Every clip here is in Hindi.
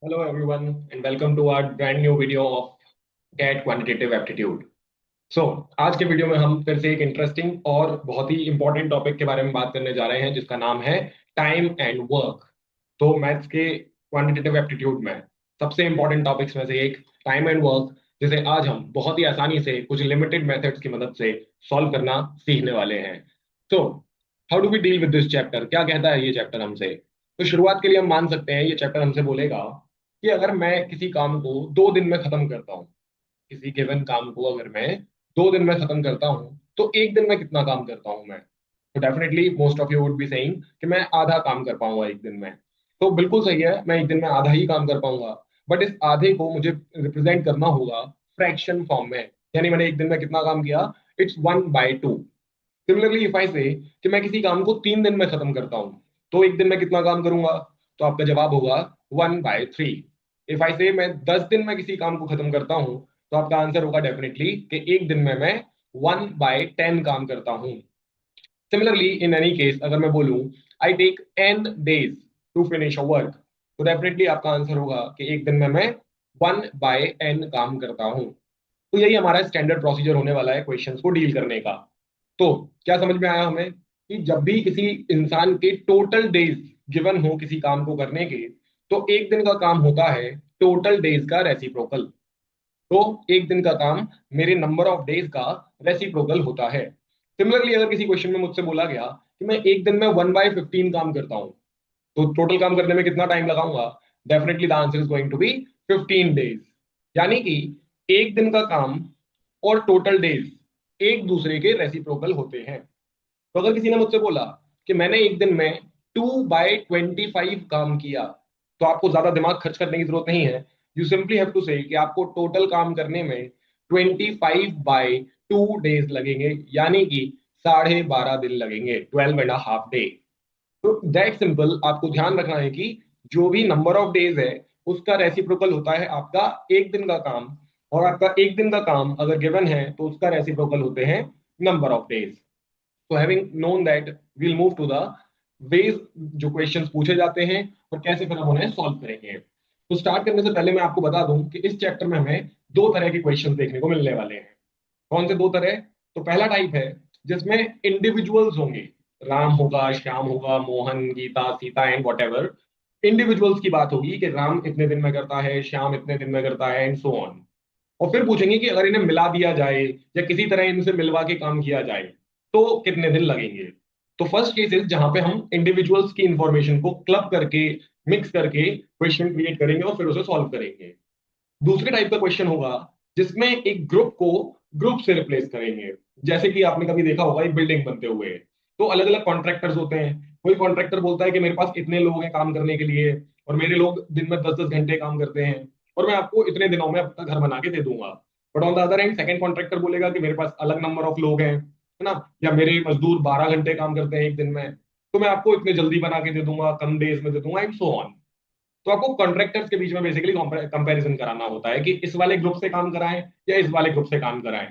Hello everyone and welcome to our brand new video of GAT Quantitative Aptitude. So आज के वीडियो में हम फिर से एक इंटरेस्टिंग और बहुत ही इंपॉर्टेंट टॉपिक के बारे में बात करने जा रहे हैं जिसका नाम है टाइम एंड वर्क। तो मैथ्स के क्वांटिटेटिव एप्टीट्यूड में सबसे इंपॉर्टेंट टॉपिक्स में से एक टाइम एंड वर्क, जिसे आज हम बहुत ही आसानी से कुछ लिमिटेड मेथड्स की मदद से सॉल्व करना सीखने वाले हैं। तो how do we deal with this chapter? क्या कहता है ये चैप्टर हमसे? तो शुरुआत के लिए हम मान सकते हैं ये चैप्टर हमसे बोलेगा कि अगर मैं किसी काम को 2 दिन में खत्म करता हूँ, किसी गिवन काम को अगर मैं 2 दिन में खत्म करता हूँ तो एक दिन में कितना काम करता हूँ मैं? तो definitely most of you would be saying कि मैं आधा काम कर पाऊंगा एक दिन में। तो बिल्कुल सही है, मैं एक दिन में आधा ही काम कर पाऊंगा। बट इस आधे को मुझे रिप्रेजेंट करना होगा फ्रैक्शन फॉर्म में, यानी मैंने एक दिन में कितना काम किया, इट्स 1/2। सिमिलरली इफ आई से कि मैं किसी काम को 3 दिन में खत्म करता हूँ तो एक दिन में कितना काम करूंगा, तो आपका जवाब होगा 1/3। इफ आई से मैं 10 दिन में किसी काम को खत्म करता हूँ तो आपका आंसर होगा डेफिनेटली कि एक दिन में मैं 1/10 काम करता हूँ। सिमिलरली इन एनी केस अगर मैं बोलूं I take n days to finish a work, तो डेफिनेटली आपका आंसर होगा कि एक दिन में मैं 1/n काम करता हूँ। तो यही हमारा स्टैंडर्ड प्रोसीजर होने वाला है क्वेश्चंस को डील करने का। तो क्या समझ में आया हमें कि जब भी किसी इंसान के टोटल डेज गिवन हो किसी काम को करने के, तो एक दिन का काम होता है टोटल डेज का रेसिप्रोकल। तो एक दिन का काम मेरे नंबर ऑफ डेज का रेसिप्रोकल होता है। सिमिलरली अगर किसी क्वेश्चन में मुझसे बोला गया कि मैं एक दिन में 1/15 काम करता हूँ तो टोटल काम करने में कितना टाइम लगाऊंगा, definitely the answer is going to be 15 days. यानी कि एक दिन का काम और टोटल डेज एक दूसरे के रेसिप्रोकल होते हैं। तो अगर किसी ने मुझसे बोला कि मैंने एक दिन में 2/25 काम किया, तो आपको ज्यादा दिमाग खर्च करने की जरूरत नहीं है। यू सिंपली हैव टू से कि आपको टोटल काम करने में 25/2 डेज लगेंगे, यानी कि 12.5 दिन लगेंगे, 12.5 डे। तो दैट सिंपल आपको ध्यान रखना है कि जो भी नंबर ऑफ डेज है उसका रेसिप्रोकल होता है आपका एक दिन का काम, और आपका एक दिन का काम अगर गिवन है तो उसका रेसिप्रोकल होते हैं नंबर ऑफ डेज। तो having known that we'll move to the ways जो क्वेश्चंस पूछे जाते हैं और कैसे फिर हम उन्हें सॉल्व करेंगे। तो स्टार्ट करने से पहले मैं आपको बता दूं कि इस चैप्टर में हमें दो तरह के क्वेश्चंस देखने को मिलने वाले हैं। कौन से दो तरह? तो पहला टाइप है जिसमें इंडिविजुअल्स होंगे, राम होगा, श्याम होगा, Mohan, Geeta, Sita and whatever. Individuals की बात होगी कि राम इतने दिन में करता है, श्याम इतने दिन में करता है एंड सो ऑन। और फिर पूछेंगे कि अगर इन्हें मिला दिया जाए या किसी तरह इनसे मिलवा के काम किया जाए तो कितने दिन लगेंगे। तो फर्स्ट केस इज जहां पे हम इंडिविजुअल्स की इंफॉर्मेशन को क्लब करके, मिक्स करके क्वेश्चन क्रिएट करेंगे और फिर उसे सॉल्व करेंगे। दूसरे टाइप का क्वेश्चन होगा जिसमें एक ग्रुप को ग्रुप से रिप्लेस करेंगे। जैसे कि आपने कभी देखा होगा एक बिल्डिंग बनते हुए, तो अलग अलग कॉन्ट्रैक्टर्स होते हैं। कोई कॉन्ट्रैक्टर बोलता है कि मेरे पास इतने लोग हैं काम करने के लिए और मेरे लोग दिन में 10-10 घंटे काम करते हैं और मैं आपको इतने दिनों में अपना घर बना के दे दूंगा। But on the other hand second contractor बोलेगा कि मेरे पास अलग नंबर ऑफ लोग हैं, है ना, या मेरे मजदूर 12 घंटे काम करते हैं एक दिन में, तो मैं आपको इतने जल्दी बना के दे दूंगा, कम डेज में दे दूंगा एंड सो ऑन। तो आपको कॉन्ट्रैक्टर्स के बीच में बेसिकली कंपैरिजन कराना होता है कि इस वाले ग्रुप से काम कराएं या इस वाले ग्रुप से काम कराएं।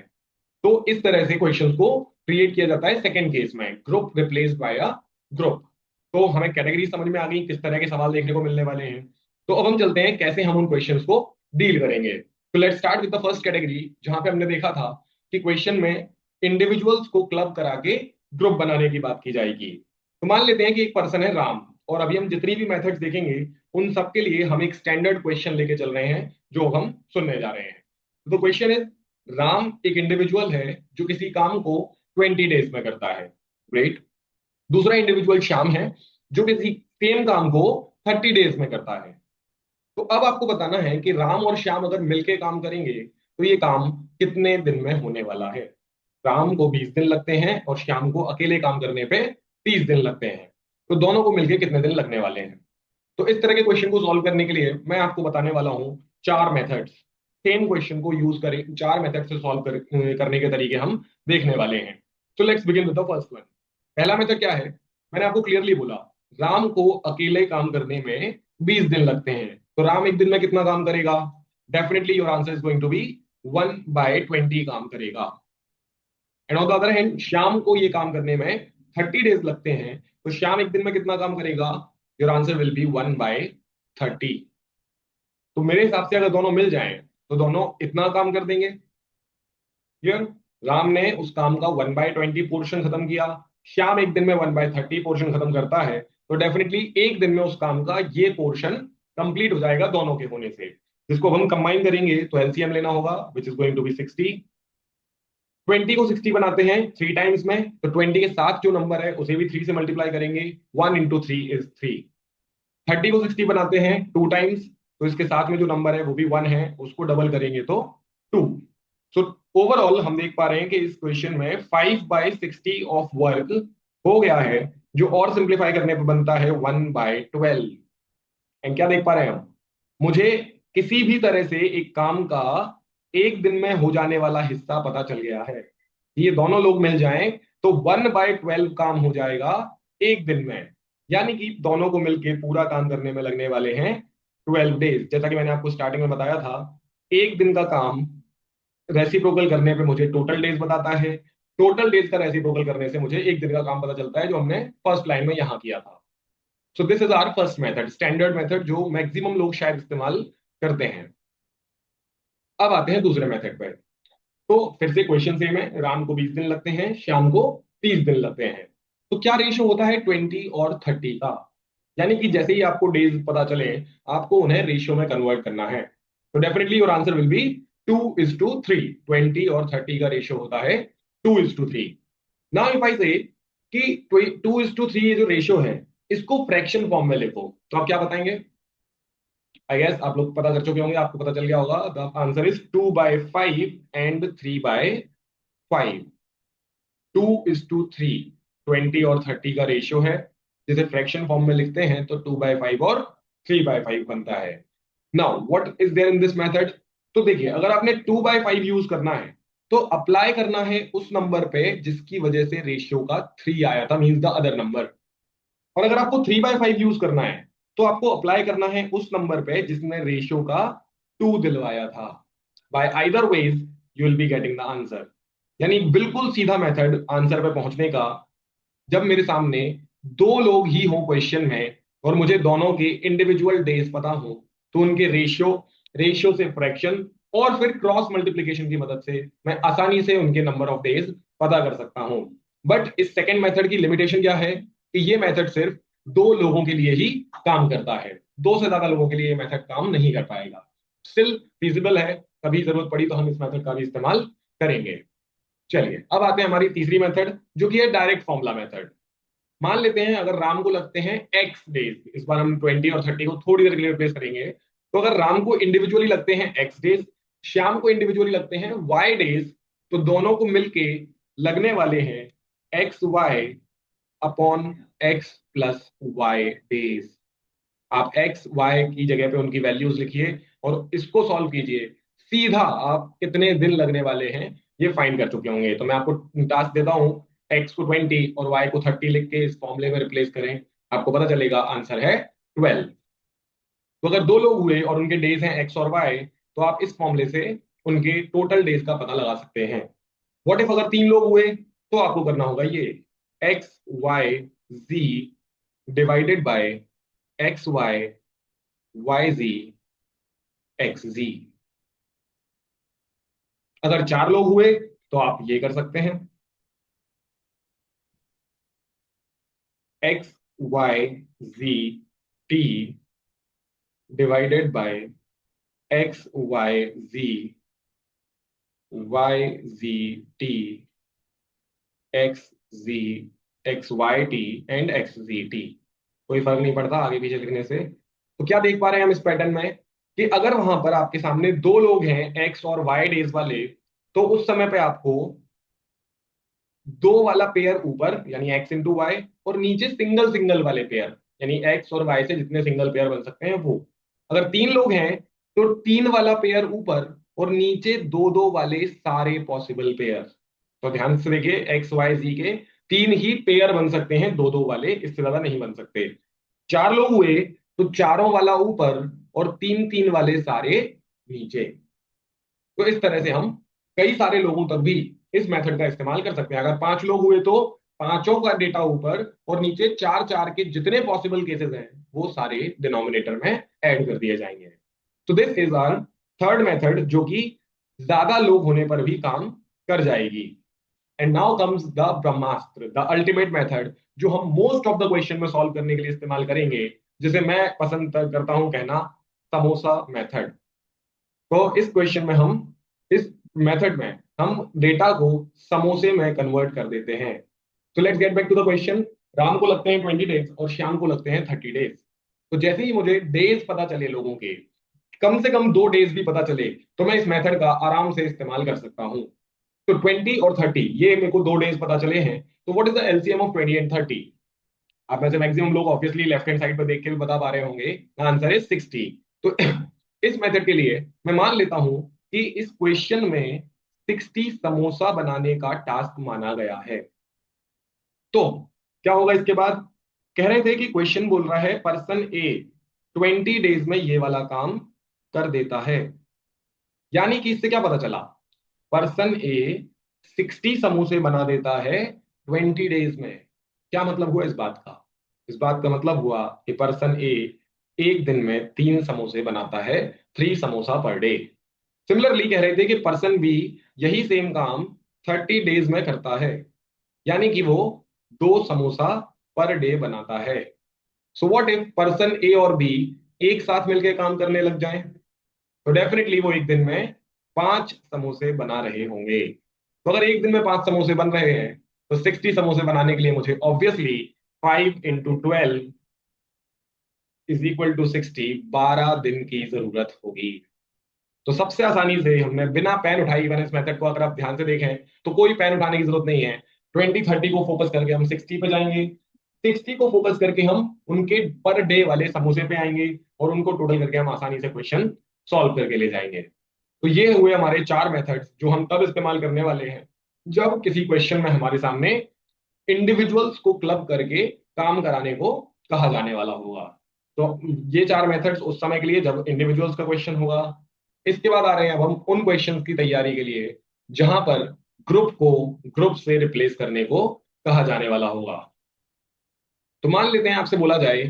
तो इस तरह से क्वेश्चंस को क्रिएट किया जाता है सेकंड केस में, group replaced by a group. तो हमें कैटेगरी समझ में आ गई, किस तरह के सवाल देखने को मिलने वाले हैं। तो अब हम चलते हैं कैसे हम उन क्वेश्चंस को डील करेंगे। तो let's start with the first category, जहां पे हमने देखा था कि क्वेश्चन में इंडिविजुअल्स को क्लब करा के ग्रुप बनाने की बात की जाएगी। तो मान लेते हैं कि एक पर्सन है राम, और अभी हम जितनी भी मेथड्स देखेंगे उन सब के लिए हम एक स्टैंडर्ड क्वेश्चन लेके चल रहे हैं जो हम सुनने जा रहे हैं। तो क्वेश्चन इज, राम एक इंडिविजुअल है जो किसी काम को 20 डेज में करता है। ग्रेट। दूसरा इंडिविजुअल श्याम है जो किसी सेम काम को 30 डेज में करता है। तो अब आपको बताना है कि राम और श्याम अगर मिलके काम करेंगे तो ये काम कितने दिन में होने वाला है। राम को 20 दिन लगते हैं और श्याम को अकेले काम करने पे 30 दिन लगते हैं। तो दोनों को मिलके कितने दिन लगने वाले हैं? तो इस तरह के क्वेश्चन को सॉल्व करने के लिए मैं आपको बताने वाला हूँ चार मेथड्स। सेम क्वेश्चन को यूज करें, चार मेथड से करने के तरीके हम देखने वाले हैं। तो let's begin with the first one. पहला मेथड क्या है? मैंने आपको क्लियरली बोला, राम को अकेले काम करने में 20 दिन लगते हैं, तो राम एक दिन में कितना काम करेगा? Definitely your answer is going to be 1/20 काम करेगा। And on the other hand Shyam को ये काम करने में 30 डेज लगते हैं, तो श्याम एक दिन में कितना काम करेगा? Your answer will be 1/30। तो मेरे हिसाब से अगर दोनों मिल जाएं तो दोनों इतना काम कर देंगे। क्लियर? राम ने उस काम का 1/20 पोर्शन खत्म किया, श्याम एक दिन में 1/30 पोर्शन खत्म करता है, तो डेफिनेटली एक दिन में उस काम का ये पोर्शन कंप्लीट हो जाएगा दोनों के होने से, जिसको हम कंबाइन करेंगे तो एलसीएम लेना होगा which is going to be 60। 20 को 60 बनाते हैं 3 टाइम्स में, तो 20 के साथ जो नंबर है उसे भी 3 से मल्टीप्लाई करेंगे, 1 × 3 = 3। 30 को 60 बनाते हैं 2 टाइम्स, तो इसके साथ में जो नंबर है वो भी 1 है, उसको डबल करेंगे तो 2। सो ओवरऑल हम देख पा रहे हैं कि इस क्वेश्चन में 5/60 ऑफ वर्क हो गया है, जो और सिंप्लीफाई करने पर बनता है 1/12। एंड क्या देख पा रहे हैं हम, मुझे किसी भी तरह से एक काम का एक दिन में हो जाने वाला हिस्सा पता चल गया है। ये दोनों लोग मिल जाएं तो 1/12 काम हो जाएगा एक दिन में, यानी कि दोनों को मिलके पूरा काम करने में लगने वाले हैं 12 डेज। जैसा कि मैंने आपको स्टार्टिंग में बताया था, एक दिन का काम रेसिप्रोकल करने पे मुझे टोटल डेज बताता है, टोटल डेज का रेसिप्रोकल करने से मुझे एक दिन का काम पता चलता है, जो हमने फर्स्ट लाइन में यहां किया था। So this is our first method, standard method, जो मैक्सिमम लोग शायद इस्तेमाल करते हैं। अब आते हैं दूसरे मेथड पे। तो फिर से क्वेश्चन सेम है, राम को 20 दिन लगते हैं, श्याम को 30 दिन लगते हैं। तो क्या रेशियो होता है 20 और 30 का? यानी कि जैसे ही आपको डेज पता चले, आपको उन्हें रेशियो में कन्वर्ट करना है। तो definitely your answer will be 2:3। 20 और 30 का रेशियो होता है 2:3। नाउ इफ आई से कि 2:3 ये जो रेशियो है, इसको फ्रैक्शन फॉर्म में लिखो, तो आप क्या बताएंगे? आई गेस आप लोग पता कर चुके होंगे, आपको पता चल गया होगा। The answer is 2/5 and 3/5। 2:3 20 और 30 का रेशियो है, जिसे फ्रैक्शन फॉर्म में लिखते हैं तो 2/5 और 3/5 बनता है। Now what is there in this method? तो देखिए, अगर आपने 2/5 यूज करना है तो अप्लाई करना है उस नंबर पे जिसकी वजह से रेशियो का 3 आया था, मींस द अदर नंबर। और अगर आपको 3/5 यूज करना है तो आपको अप्लाई करना है उस नंबर पे जिसने रेशियो का 2 दिलवाया था। Bye either ways you will be getting the answer. यानी बिल्कुल सीधा मेथड आंसर पे पहुंचने का। जब मेरे सामने दो लोग ही हो क्वेश्चन में और मुझे दोनों के इंडिविजुअल डेज पता हो, तो उनके रेशियो, रेशियो से फ्रैक्शन और फिर क्रॉस मल्टीप्लिकेशन की मदद से मैं आसानी से उनके नंबर ऑफ डेज पता कर सकता हूं। बट इस सेकेंड मेथड की लिमिटेशन क्या है कि ये मेथड सिर्फ दो लोगों के लिए ही काम करता है, दो से ज्यादा लोगों के लिए ये मेथड काम नहीं कर पाएगा। स्टिल फिजिबल है, कभी जरूरत पड़ी तो हम इस मेथड का भी इस्तेमाल करेंगे। चलिए अब आते हैं हमारी तीसरी मेथड, जो कि है डायरेक्ट फॉर्मूला मेथड। मान लेते हैं अगर राम को लगते हैं एक्स डेज, इस बार हम 20 और 30 को थोड़ी देर के लिए रिप्लेस करेंगे। तो अगर राम को इंडिविजुअली लगते हैं एक्स डेज, श्याम को इंडिविजुअली लगते हैं वाई डेज, तो दोनों को मिलके लगने वाले हैं XY/X+Y डेज। आप एक्स वाई की जगह पे उनकी वैल्यूज लिखिए और इसको सॉल्व कीजिए, सीधा आप कितने दिन लगने वाले हैं ये फाइंड कर चुके होंगे। तो मैं आपको टास्क देता हूं, एक्स को 20 और वाई को 30 लिख के इस फॉर्मूले में रिप्लेस करें, आपको पता चलेगा आंसर है 12। तो अगर दो लोग हुए और उनके डेज हैं एक्स और वाई, तो आप इस फॉर्मूले से उनके टोटल डेज का पता लगा सकते हैं। व्हाट इफ अगर तीन लोग हुए, तो आपको करना होगा ये XY Z divided by XY YZ XZ। अगर चार लोग हुए तो आप ये कर सकते हैं XYZ divided by XYZ XZ and XZT। कोई फर्क नहीं पड़ता आगे पीछे लिखने से। तो क्या देख पा रहे हैं हम इस पैटर्न में कि अगर वहां पर आपके सामने दो लोग हैं एक्स और वाई डेज वाले, तो उस समय पे आपको दो वाला पेयर ऊपर यानी X×Y और नीचे सिंगल सिंगल वाले पेयर यानी एक्स और वाई से जितने सिंगल पेयर बन सकते हैं वो। अगर तीन लोग हैं तो तीन वाला पेयर ऊपर और नीचे दो दो वाले सारे पॉसिबल पेयर। तो ध्यान से देखिए, XYZ के तीन ही पेयर बन सकते हैं, दो दो वाले, इससे ज्यादा नहीं बन सकते। चार लोग हुए तो चारों वाला ऊपर और तीन तीन वाले सारे नीचे। तो इस तरह से हम कई सारे लोगों तक भी इस मेथड का इस्तेमाल कर सकते हैं। अगर पांच लोग हुए तो पांचों का डेटा ऊपर और नीचे चार चार के जितने पॉसिबल केसेस हैं वो सारे डिनोमिनेटर में ऐड कर दिए जाएंगे। तो this is our third method, जो कि ज्यादा लोग होने पर भी काम कर जाएगी। And now comes the Brahmastra, the ultimate method, जो हम मोस्ट ऑफ द क्वेश्चन में सॉल्व करने के लिए इस्तेमाल करेंगे, जिसे मैं पसंद करता हूं कहना समोसा मेथड। तो इस क्वेश्चन में हम, इस मेथड में हम डेटा को समोसे में कन्वर्ट कर देते हैं। तो let's get back to the question. Ram को लगते हैं 20 डेज और श्याम को लगते हैं 30 डेज। तो जैसे ही मुझे डेज पता चले लोगों के, कम से कम 2 डेज भी पता चले, तो मैं इस मेथड का आराम से इस्तेमाल कर सकता हूँ। तो 20 और 30, ये मेरे को 2 डेज पता चले हैं। तो what is the LCM of 20 and 30? आप में से मैक्सिमम लोग ऑब्वियसली लेफ्ट हैंड साइड पर देख के भी बता पा रहे होंगे, आंसर इज 60। तो इस मेथड के लिए मैं मान लेता हूं कि इस क्वेश्चन में 60 समोसा बनाने का टास्क माना गया है। तो क्या होगा इसके बाद? कह रहे थे कि क्वेश्चन बोल रहा है पर्सन ए 20 डेज में ये वाला काम कर देता है। यानी कि इससे क्या पता चला? पर्सन ए 60 समोसे बना देता है 20 डेज में। क्या मतलब हुआ इस बात का? इस बात का मतलब हुआ कि पर्सन ए एक दिन में 3 समोसे बनाता है, 3 समोसा पर डे। सिमिलरली कह रहे थे कि पर्सन बी यही सेम काम 30 डेज में करता है, यानी कि वो 2 समोसा पर डे बनाता है। सो व्हाट इफ पर्सन ए और बी एक साथ मिलकर काम करने लग जाएं? तो डेफिनेटली वो एक दिन में 5 समोसे बना रहे होंगे। तो अगर एक दिन में 5 समोसे बन रहे हैं, तो 60 समोसे बनाने के लिए मुझे ऑब्वियसली 5 × 12 इज इक्वल टू 60, 12 दिन की जरूरत होगी। तो सबसे आसानी से हमने बिना पेन उठाए, इवन इस मेथड को अगर आप ध्यान से देखें तो कोई पेन उठाने की जरूरत नहीं है। 20 30 को फोकस करके हम 60 पे जाएंगे, 60 को फोकस करके हम उनके पर डे वाले समोसे पे आएंगे, और उनको टोटल करके हम आसानी से क्वेश्चन सॉल्व करके ले जाएंगे। तो ये हुए हमारे 4 मेथड्स, जो हम तब इस्तेमाल करने वाले हैं जब किसी क्वेश्चन में हमारे सामने इंडिविजुअल्स को क्लब करके काम कराने को कहा जाने वाला होगा। तो ये 4 मेथड्स उस समय के लिए जब इंडिविजुअल्स का क्वेश्चन होगा। इसके बाद आ रहे हैं अब हम उन क्वेश्चंस की तैयारी के लिए जहां पर ग्रुप को ग्रुप से रिप्लेस करने को कहा जाने वाला होगा। तो मान लेते हैं आपसे बोला जाए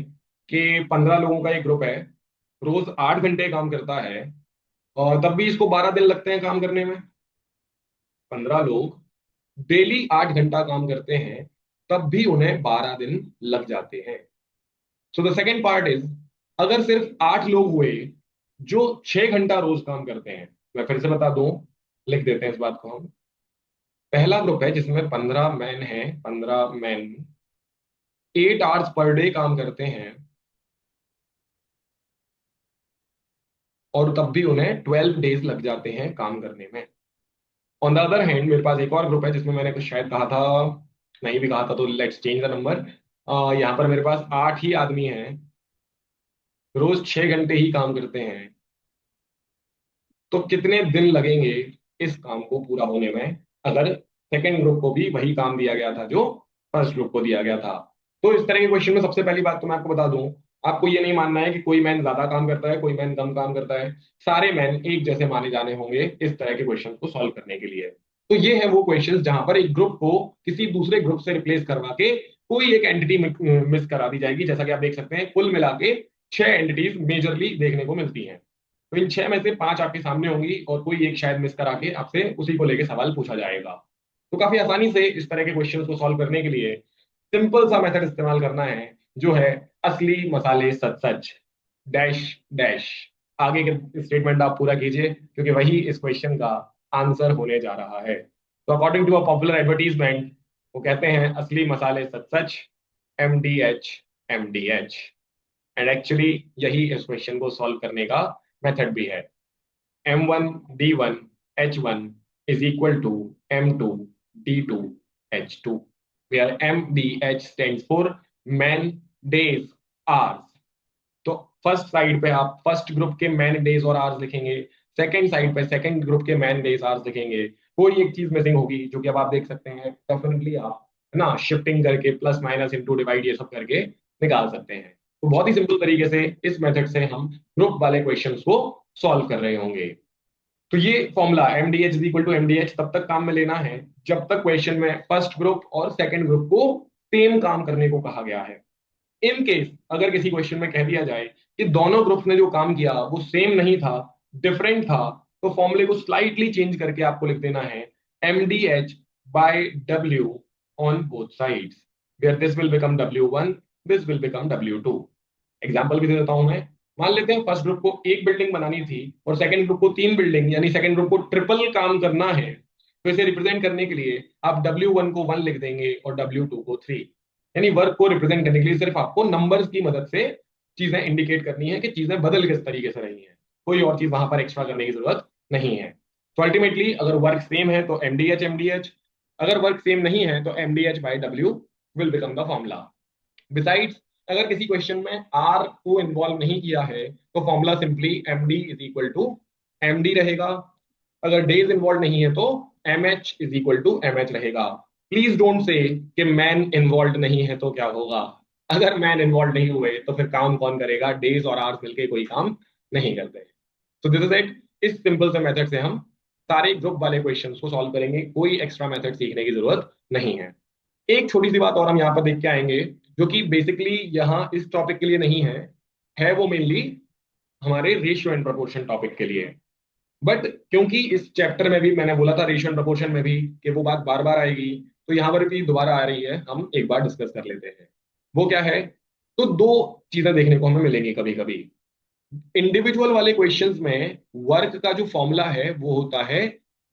कि 15 लोगों का एक ग्रुप है, रोज 8 घंटे काम करता है, और तब भी इसको 12 दिन लगते हैं काम करने में। 15 लोग डेली 8 घंटा काम करते हैं, तब भी उन्हें 12 दिन लग जाते हैं। So the second part is, अगर सिर्फ 8 लोग हुए जो 6 घंटा रोज काम करते हैं। मैं फिर से बता दूं, लिख देते हैं इस बात को हम। पहला ग्रुप है जिसमें 15 मैन हैं, 15 मैन 8 आवर्स पर डे काम करते हैं, और तब भी उन्हें 12 डेज लग जाते हैं काम करने में। ऑन द अदर हैंड मेरे पास एक और ग्रुप है जिसमें मैंने कुछ शायद कहा था, नहीं भी कहा था, तो लेट्स चेंज द नंबर। यहाँ पर मेरे पास 8 ही आदमी हैं, रोज 6 घंटे ही काम करते हैं। तो कितने दिन लगेंगे इस काम को पूरा होने में, अगर सेकेंड ग्रुप को भी वही काम दिया गया था जो फर्स्ट ग्रुप को दिया गया था? तो इस तरह के क्वेश्चन में सबसे पहली बात तो मैं आपको बता दूं, आपको ये नहीं मानना है कि कोई मैन ज्यादा काम करता है, कोई मैन कम काम करता है। सारे मैन एक जैसे माने जाने होंगे इस तरह के क्वेश्चन को सॉल्व करने के लिए। तो ये है वो क्वेश्चन जहां पर एक ग्रुप को किसी दूसरे ग्रुप से रिप्लेस करवा के कोई एक एंटिटी मिस करा दी जाएगी। जैसा कि आप देख सकते हैं, कुल मिला के 6 एंटिटीज मेजरली देखने को मिलती हैं। तो इन 6 में से 5 आपके सामने होंगी, और कोई एक शायद मिस करा के आपसे उसी को लेके सवाल पूछा जाएगा। तो काफी आसानी से इस तरह के क्वेश्चंस को सॉल्व करने के लिए सिंपल सा मेथड इस्तेमाल करना है, जो है असली मसाले सच सच डैश डैश। आगे के स्टेटमेंट आप पूरा कीजिए, क्योंकि वही इस क्वेश्चन का आंसर होने जा रहा है। तो according to a popular advertisement, वो कहते हैं असली मसाले सच सच, MDH MDH। एंड एक्चुअली यही इस क्वेश्चन को सॉल्व करने का मेथड भी है। M1D1H1 is equal to M2D2H2, where MDH stands for man days hours। तो फर्स्ट साइड पे आप फर्स्ट ग्रुप के मैन डेज और आवर्स लिखेंगे, सेकंड साइड पे सेकंड ग्रुप के मैन डेज आवर्स लिखेंगे। कोई एक चीज मिसिंग होगी, जो कि अब आप देख सकते हैं, डेफिनेटली आप है ना शिफ्टिंग करके प्लस माइनस इंटू डिवाइड ये सब करके निकाल सकते हैं। तो बहुत ही सिंपल तरीके से इस मेथड से हम ग्रुप वाले क्वेश्चंस को सॉल्व कर रहे होंगे। तो ये formula MDH is equal to MDH तब तक काम में लेना है जब तक क्वेश्चन में फर्स्ट ग्रुप और सेकंड ग्रुप को सेम काम करने को कहा गया है। इन केस अगर किसी क्वेश्चन में कह दिया जाए कि दोनों ग्रुप्स ने जो काम किया वो सेम नहीं था, डिफरेंट था, तो फॉर्मूले को स्लाइटली चेंज करके आपको लिख देना है mdh by w on both sides, where this will become w1, this will become w2। Example भी दे देता हूं मैं। मान लेते हैं फर्स्ट ग्रुप को एक बिल्डिंग बनानी थी और सेकंड ग्रुप को तीन बिल्डिंग, यानी सेकंड ग्रुप को ट्रिपल काम करना है। तो इसे रिप्रेजेंट करने के लिए आप W1 को 1 लिख देंगे और W2 को 3। यानी वर्क को रिप्रेजेंट करने के लिए सिर्फ आपको नंबर्स की मदद से चीजें इंडिकेट करनी है कि चीजें बदल किस तरीके से रही हैं, कोई और चीज वहां पर एक्स्ट्रा करने की जरूरत नहीं है। तो अल्टीमेटली अगर वर्क सेम है तो MDH MDH, अगर वर्क सेम नहीं है तो MDH by W will become the formula. Besides अगर किसी क्वेश्चन में आर को इन्वॉल्व नहीं किया है तो formula simply MD is equal to MD रहेगा। अगर डेज इन्वॉल्व नहीं है तो MH is equal to MH रहेगा। प्लीज डोंट से कि मैन इन्वॉल्व नहीं है तो क्या होगा। अगर मैन इन्वॉल्व नहीं हुए तो फिर काम कौन करेगा, डेज और आवर्स मिलके कोई काम नहीं करते। तो दिस इज इट। इस सिंपल से मेथड से हम सारे ग्रुप वाले क्वेश्चंस को सॉल्व करेंगे, कोई एक्स्ट्रा मेथड सीखने की जरूरत नहीं है। एक छोटी सी बात और हम यहाँ पर देख के आएंगे जो कि बेसिकली यहाँ इस टॉपिक के लिए नहीं है वो मेनली हमारे रेशियो एंड प्रोपोर्शन टॉपिक के लिए। बट क्योंकि इस चैप्टर में भी मैंने बोला था रेशियो एंड प्रोपोर्शन में भी कि वो बात बार बार आएगी, तो यहाँ पर भी दोबारा आ रही है, हम एक बार डिस्कस कर लेते हैं। वो क्या है, तो दो चीजें देखने को हमें मिलेंगी कभी कभी। इंडिविजुअल वाले क्वेश्चंस में वर्क का जो फॉर्मूला है वो होता है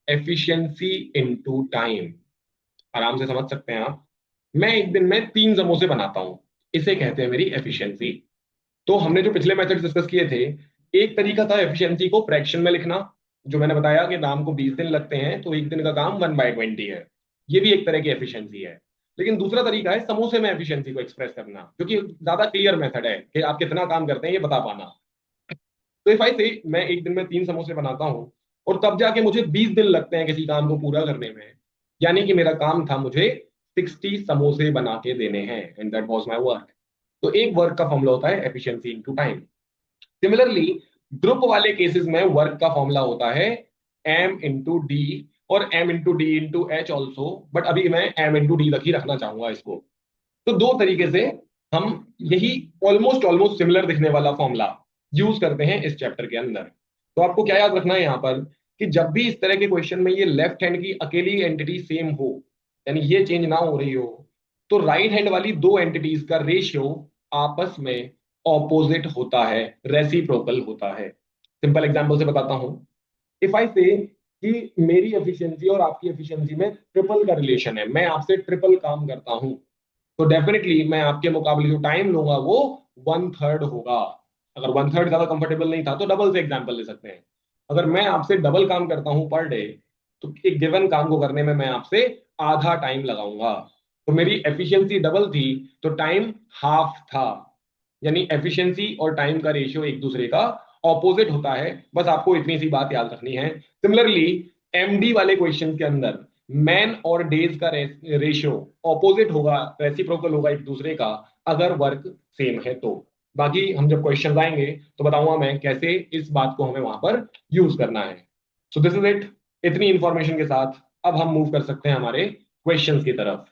एफिशिएंसी इनटू टाइम। आराम से समझ सकते हैं आप। मैं एक दिन में 3 समोसे बनाता हूं, इसे कहते हैं मेरी एफिशिएंसी। तो हमने जो पिछले मेथड डिस्कस किए थे, एक तरीका था एफिशिएंसी को फ्रैक्शन में लिखना, जो मैंने बताया कि नाम को 20 दिन लगते हैं तो एक दिन का काम 1/20 है। ये भी एक तरह की एफिशिएंसी है। लेकिन दूसरा तरीका है समोसे में एफिशिएंसी को एक्सप्रेस करना, जो कि ज्यादा क्लियर मेथड है कि आप कितना काम करते हैं ये बता पाना। तो इफ आई से मैं एक दिन में 3 समोसे बनाता हूँ और तब जाके मुझे 20 दिन लगते हैं किसी काम को पूरा करने में, यानी कि मेरा काम था मुझे 60 समोसे बना के देने हैं, and that was my work. तो एक वर्क का फॉर्मूला होता है efficiency into time. Similarly group वाले केसेस में वर्क का फॉर्मूला होता है m इंटू डी और m into D into H also, but अभी मैं m इंटू डी तक ही रखना चाहूंगा इसको। तो दो तरीके से हम यही ऑलमोस्ट ऑलमोस्ट सिमिलर दिखने वाला फॉर्मूला यूज करते हैं इस चैप्टर के अंदर। तो आपको क्या याद रखना है यहाँ पर कि जब भी इस तरह के क्वेश्चन में ये लेफ्ट हैंड की अकेली एंटिटी सेम हो, यानी ये चेंज ना हो रही हो, तो राइट हैंड वाली दो एंटिटीज का रेशियो आपस में ऑपोजिट होता है, रेसिप्रोकल होता है। सिंपल एग्जांपल से बताता हूं। इफ आई से कि मेरी एफिशिएंसी और आपकी एफिशिएंसी में ट्रिपल का रिलेशन है, मैं आपसे ट्रिपल काम करता हूं, तो डेफिनेटली मैं आपके मुकाबले जो टाइम लूंगा वो 1/3 होगा। अगर 1/3 ज्यादा कंफर्टेबल नहीं था तो डबल से एग्जांपल ले सकते हैं। अगर मैं आपसे डबल काम करता हूं पर डे, तो एक गिवन काम को करने में मैं आपसे आधा टाइम लगाऊंगा। तो मेरी एफिशिएंसी डबल थी तो टाइम हाफ था। यानी एफिशिएंसी और टाइम का रेशियो एक दूसरे का ऑपोजिट होता है, बस आपको इतनी सी बात याद रखनी है। सिमिलरली एमडी वाले क्वेश्चन के अंदर मैन और डेज का रेशियो ऑपोजिट होगा, रेसिप्रोकल होगा एक दूसरे का, अगर वर्क सेम है तो। बाकी हम जब क्वेश्चन आएंगे तो बताऊंगा मैं कैसे इस बात को हमें वहां पर यूज करना है। सो दिस इज इट। इतनी इंफॉर्मेशन के साथ अब हम मूव कर सकते हैं हमारे क्वेश्चंस की तरफ।